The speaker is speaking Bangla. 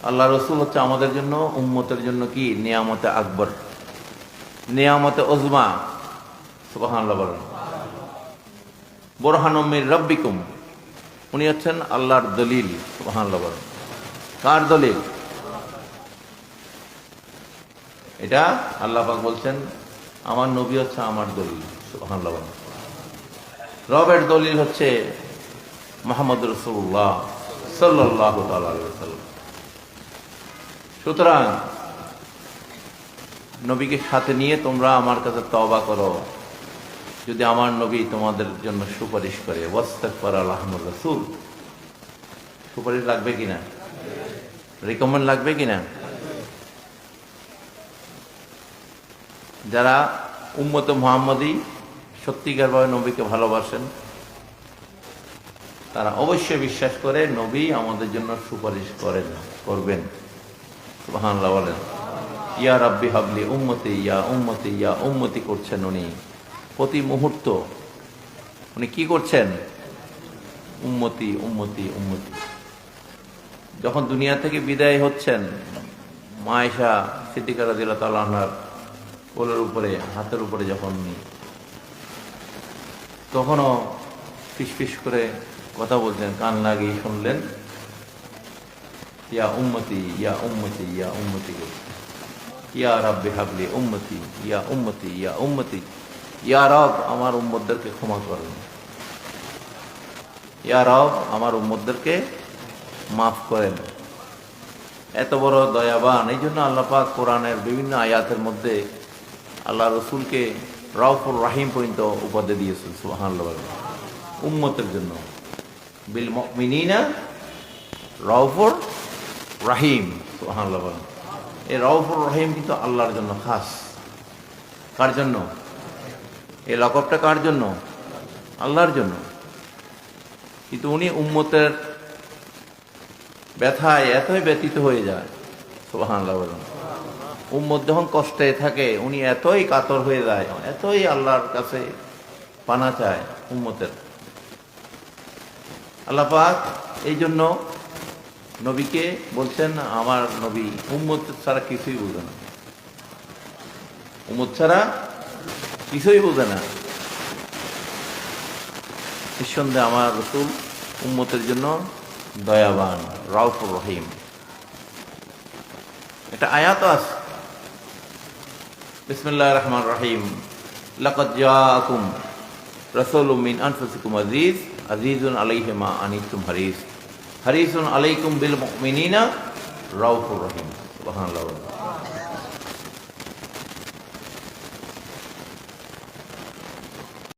আল্লাহ রসুল হচ্ছে আমাদের জন্য, উম্মতের জন্য কি নিয়ামতে আকবর, নিয়ামতে ওজমা। সুবহানাল্লাহ বলেন। বুরহানুম মির রাব্বিকুম, উনি হচ্ছেন আল্লাহর দলিল। সুবহানাল্লাহ বলেন। কার দলিল? এটা আল্লাহ পাক বলছেন আমার নবী হচ্ছে আমার দলিল। সুবহানাল্লাহ বলেন। রবের দলিল হচ্ছে মুহাম্মদ রাসূলুল্লাহ সাল্লাল্লাহু তাআলা আলাইহি ওয়াসাল্লাম। সুতরাং নবীকে সাথে নিয়ে তোমরা আমার কাছে তওবা করো, যদি আমার নবী তোমাদের জন্য সুপারিশ করে। ওয়াস্তাগফার আল্লাহুর রাসূল, সুপারিশ লাগবে কিনা? রিকমেন্ড লাগবে কিনা? যারা উম্মতে মুহাম্মাদি সত্যিকারভাবে নবীকে ভালোবাসেন, তারা অবশ্যই বিশ্বাস করে নবী আমাদের জন্য সুপারিশ করবেন। সুবহানাল্লাহ বলেন। ইয়া রাব্বি হাবলি উম্মতি ইয়া উম্মতি ইয়া উম্মতি করছেন উনি প্রতি মুহূর্ত। উনি কি করছেন? উম্মতি উম্মতি উম্মতি। যখন দুনিয়া থেকে বিদায় হচ্ছেন, মা আয়েশা সিদ্দিকা রাদিয়াল্লাহু তাআলা আনহার কোলের উপরে, হাতের উপরে যখন তখনও ফিসফিস করে কথা বলছেন, কান লাগিয়ে শুনলেন, ইয়া উম্মতি ইয়া উম্মতি ইয়া উম্মতি, ইয়া রাব্বি হাবলি উম্মতি ইয়া উম্মতি ইয়া উম্মতি, ইয়া রব আমার উম্মতদেরকে ক্ষমা করেন, ইয়া রব আমার উম্মতদেরকে মাফ করেন। এত বড় দয়াবান। এই জন্য আল্লাহ পাক কোরআনের বিভিন্ন আয়াতের মধ্যে আল্লাহ রসুলকে রাউফুর রাহিম পর্যন্ত উপাধি দিয়েছেন। সুবহানাল্লাহ। উম্মতের জন্য বিল মুমিনিনা রাউফুর রাহিম। সুবহানাল্লাহ। এই রাউফুর রহিম কিন্তু আল্লাহর জন্য খাস। কার জন্য? এই লকবটা কার জন্য? আল্লাহর জন্য। কিন্তু উনি উম্মতের ব্যথায় এতই ব্যথিত হয়ে যায়। সুবহানাল্লাহ। উম্মত যখন কষ্টে থাকে উনি এতই কাতর হয়ে যায়, এতই আল্লাহর কাছে পানা চায় উম্মতের। আল্লাহ পাক এই জন্য নবীকে বলছেন আমার নবী উম্মত ছাড়া কিছুই বোঝে না, উম্মত ছাড়া কিছুই বোঝে না। নিঃসন্দেহে আমার রাসূল উম্মতের জন্য দয়াবান, রাউফুর রহিম। এটা আয়াত আছে। বিসমিল্লাহির রহমানির রহিম। লাকাদ জাআকুম রাসূলুম মিন আনফুসিকুম আজিজুন আলাইহি মা আনিতুম হারিসুন আলাইকুম বিল মুমিনিনা রাউফুর রহিম। সুবহানাল্লাহ।